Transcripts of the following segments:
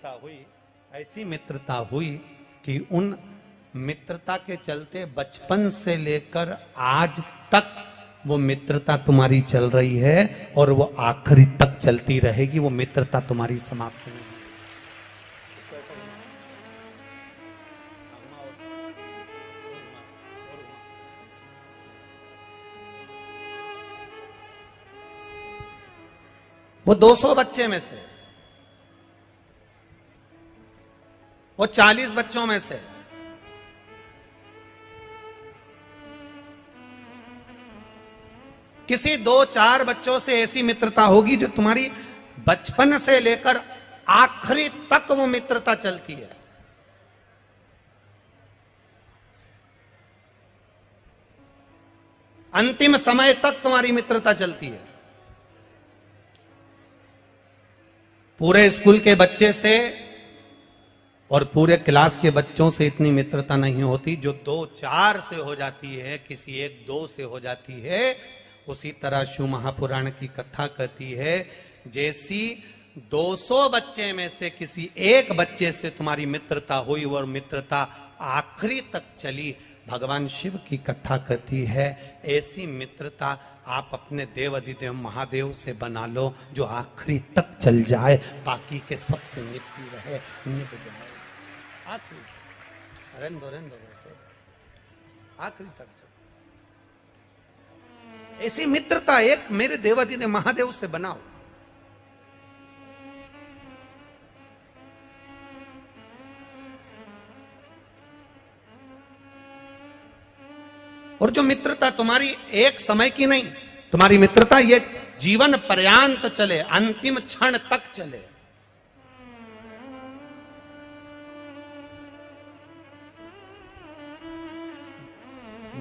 मित्रता हुई, ऐसी मित्रता हुई कि उन मित्रता के चलते बचपन से लेकर आज तक वो मित्रता तुम्हारी चल रही है और वो आखिरी तक चलती रहेगी। वो मित्रता तुम्हारी समाप्त नहीं। वो 200 बच्चे में से, वो 40 बच्चों में से किसी 2-4 बच्चों से ऐसी मित्रता होगी जो तुम्हारी बचपन से लेकर आखिरी तक वो मित्रता चलती है। अंतिम समय तक तुम्हारी मित्रता चलती है। पूरे स्कूल के बच्चे से और पूरे क्लास के बच्चों से इतनी मित्रता नहीं होती जो 2-4 से हो जाती है, किसी 1-2 से हो जाती है। उसी तरह शिव महापुराण की कथा कहती है, जैसी 200 बच्चे में से किसी एक बच्चे से तुम्हारी मित्रता हुई और मित्रता आखिरी तक चली, भगवान शिव की कथा कहती है, ऐसी मित्रता आप अपने देव अधिदेव महादेव से बना लो जो आखिरी तक चल जाए, बाकी के सबसे निपटी रहे, निप जाए आखिरी, रेंदो आखिरी तक चल। ऐसी मित्रता एक मेरे देव अधिदेव महादेव से बनाओ। और जो मित्रता तुम्हारी एक समय की नहीं, तुम्हारी मित्रता ये जीवन पर्यांत चले, अंतिम क्षण तक चले।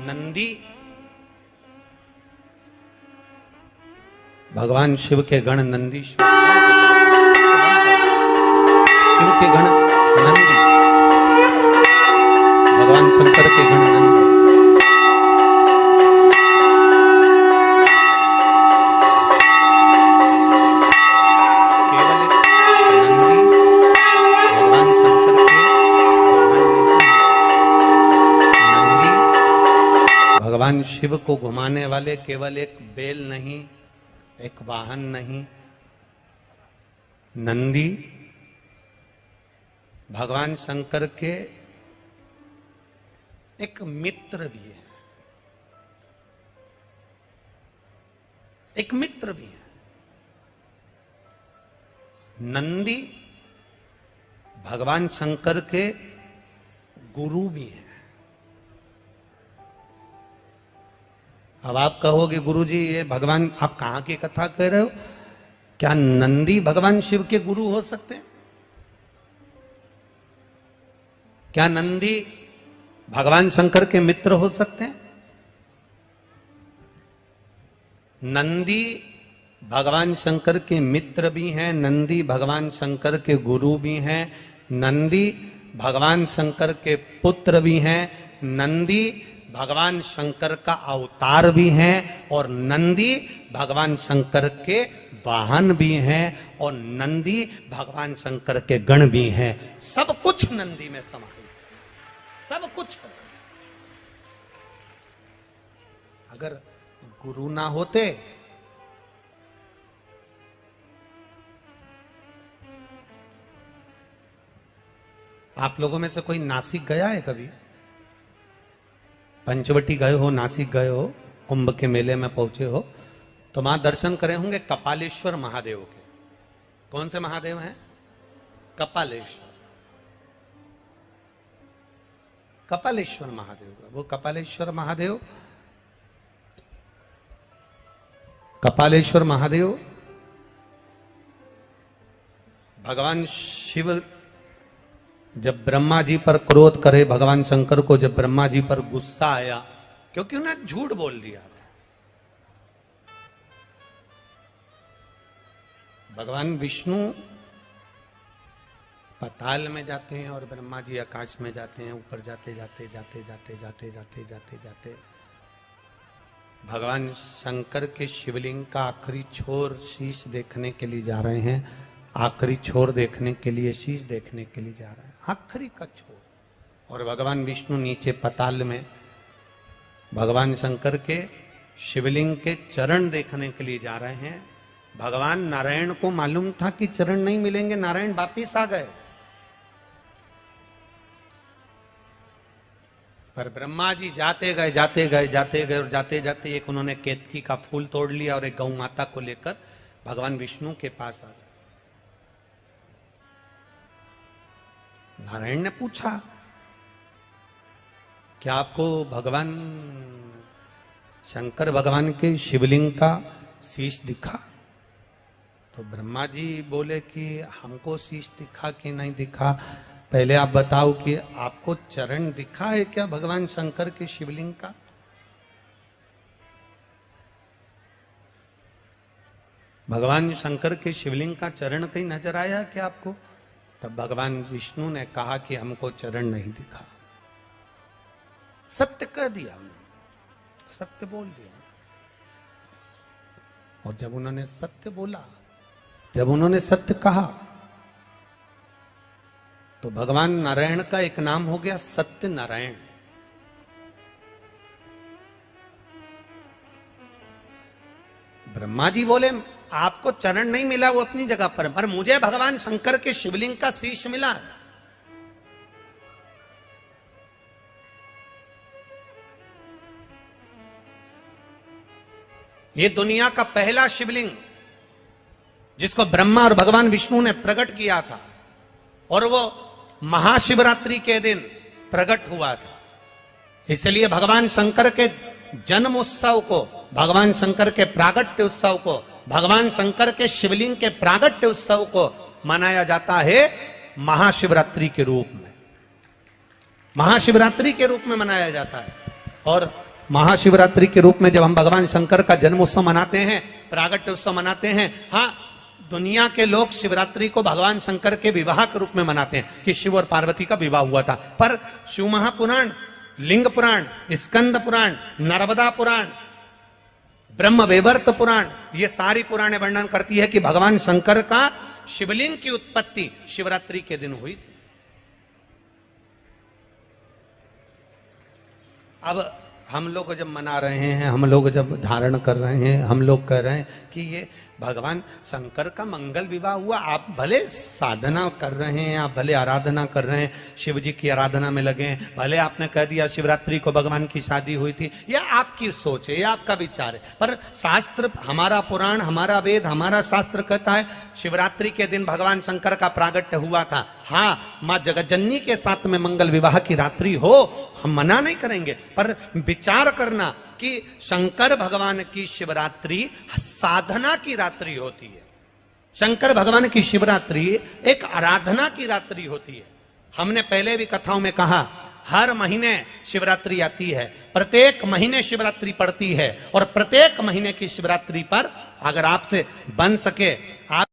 नंदी भगवान शिव के गण नंदी, शिव के गण नंदी, भगवान शंकर के गण नंदी। भगवान शिव को घुमाने वाले केवल एक बैल नहीं, एक वाहन नहीं, नंदी भगवान शंकर के एक मित्र भी है, एक मित्र भी है। नंदी भगवान शंकर के गुरु भी है। अब आप कहोगे गुरुजी ये भगवान, आप कहां की कथा कह रहे हो? क्या नंदी भगवान शिव के गुरु हो सकते हैं? क्या नंदी भगवान शंकर के मित्र हो सकते हैं? नंदी भगवान शंकर के मित्र भी हैं, नंदी भगवान शंकर के गुरु भी हैं, नंदी भगवान शंकर के पुत्र भी हैं, नंदी भगवान शंकर का अवतार भी हैं, और नंदी भगवान शंकर के वाहन भी हैं, और नंदी भगवान शंकर के गण भी हैं। सब कुछ नंदी में समाहित, सब कुछ। अगर गुरु ना होते आप लोगों में से कोई नासिक गया है कभी? पंचवटी गए हो, नासिक गए हो, कुंभ के मेले में पहुंचे हो तो वहां दर्शन करे होंगे कपालेश्वर महादेव के। कौन से महादेव हैं? कपालेश्वर, कपालेश्वर महादेव का। वो कपालेश्वर महादेव, कपालेश्वर महादेव भगवान शिव जब ब्रह्मा जी पर क्रोध करे, भगवान शंकर को जब ब्रह्मा जी पर गुस्सा आया क्योंकि उन्हें झूठ बोल दिया था, भगवान विष्णु पाताल में जाते हैं और ब्रह्मा जी आकाश में जाते हैं। ऊपर जाते जाते जाते जाते जाते जाते जाते जाते भगवान शंकर के शिवलिंग का आखिरी छोर शीश देखने के लिए जा रहे हैं। आखिरी छोर देखने के लिए, शीश देखने के लिए जा रहा है, आखिरी का छोर। और भगवान विष्णु नीचे पताल में भगवान शंकर के शिवलिंग के चरण देखने के लिए जा रहे हैं। भगवान नारायण को मालूम था कि चरण नहीं मिलेंगे, नारायण वापिस आ गए। पर ब्रह्मा जी जाते गए जाते गए जाते गए और जाते जाते एक उन्होंने केतकी का फूल तोड़ लिया और एक गौ माता को लेकर भगवान विष्णु के पास आ गए। नारायण ने पूछा, क्या आपको भगवान शंकर भगवान के शिवलिंग का शीश दिखा? तो ब्रह्मा जी बोले कि हमको शीश दिखा कि नहीं दिखा, पहले आप बताओ कि आपको चरण दिखा है क्या भगवान शंकर के शिवलिंग का? भगवान शंकर के शिवलिंग का चरण कहीं नजर आया क्या आपको? तब भगवान विष्णु ने कहा कि हमको चरण नहीं दिखा। सत्य कह दिया उन्होंने, सत्य बोल दिया। और जब उन्होंने सत्य बोला, जब उन्होंने सत्य कहा, तो भगवान नारायण का एक नाम हो गया सत्य नारायण। ब्रह्मा जी बोले आपको चरण नहीं मिला, वो अपनी जगह पर मुझे भगवान शंकर के शिवलिंग का शीश मिला। ये दुनिया का पहला शिवलिंग जिसको ब्रह्मा और भगवान विष्णु ने प्रकट किया था, और वो महाशिवरात्रि के दिन प्रकट हुआ था। इसलिए भगवान शंकर के जन्म उत्सव को, भगवान शंकर के प्रागट्य उत्सव को, भगवान शंकर के शिवलिंग के प्रागट्य उत्सव को मनाया जाता है महाशिवरात्रि के रूप में। महाशिवरात्रि के रूप में मनाया जाता है। और महाशिवरात्रि के रूप में जब हम भगवान शंकर का जन्म उत्सव मनाते हैं, प्रागट्य उत्सव मनाते हैं, हाँ, दुनिया के लोग शिवरात्रि को भगवान शंकर के विवाह के रूप में मनाते हैं कि शिव और पार्वती का विवाह हुआ था। पर शिव महापुराण, लिंग पुराण, स्कंद पुराण, नर्मदा पुराण, ब्रह्म वैवर्त पुराण, ये सारी पुराणें वर्णन करती है कि भगवान शंकर का शिवलिंग की उत्पत्ति शिवरात्रि के दिन हुई थी। अब हम लोग जब मना रहे हैं, हम लोग जब धारण कर रहे हैं, हम लोग कह रहे हैं कि ये भगवान शंकर का मंगल विवाह हुआ। आप भले साधना कर रहे हैं, आप भले आराधना कर रहे हैं, शिव जी की आराधना में लगे हैं, भले आपने कह दिया शिवरात्रि को भगवान की शादी हुई थी, या आपकी सोच है, या आपका विचार है, पर शास्त्र, हमारा पुराण, हमारा वेद, हमारा शास्त्र कहता है शिवरात्रि के दिन भगवान शंकर का प्रागट्य हुआ था। हाँ, माँ जगज्जननी के साथ में मंगल विवाह की रात्रि हो, हम मना नहीं करेंगे, पर विचार करना कि शंकर भगवान की शिवरात्रि साधना की रात्रि होती है। शंकर भगवान की शिवरात्रि एक आराधना की रात्रि होती है। हमने पहले भी कथाओं में कहा, हर महीने शिवरात्रि आती है, प्रत्येक महीने शिवरात्रि पड़ती है, और प्रत्येक महीने की शिवरात्रि पर अगर आपसे बन सके, आप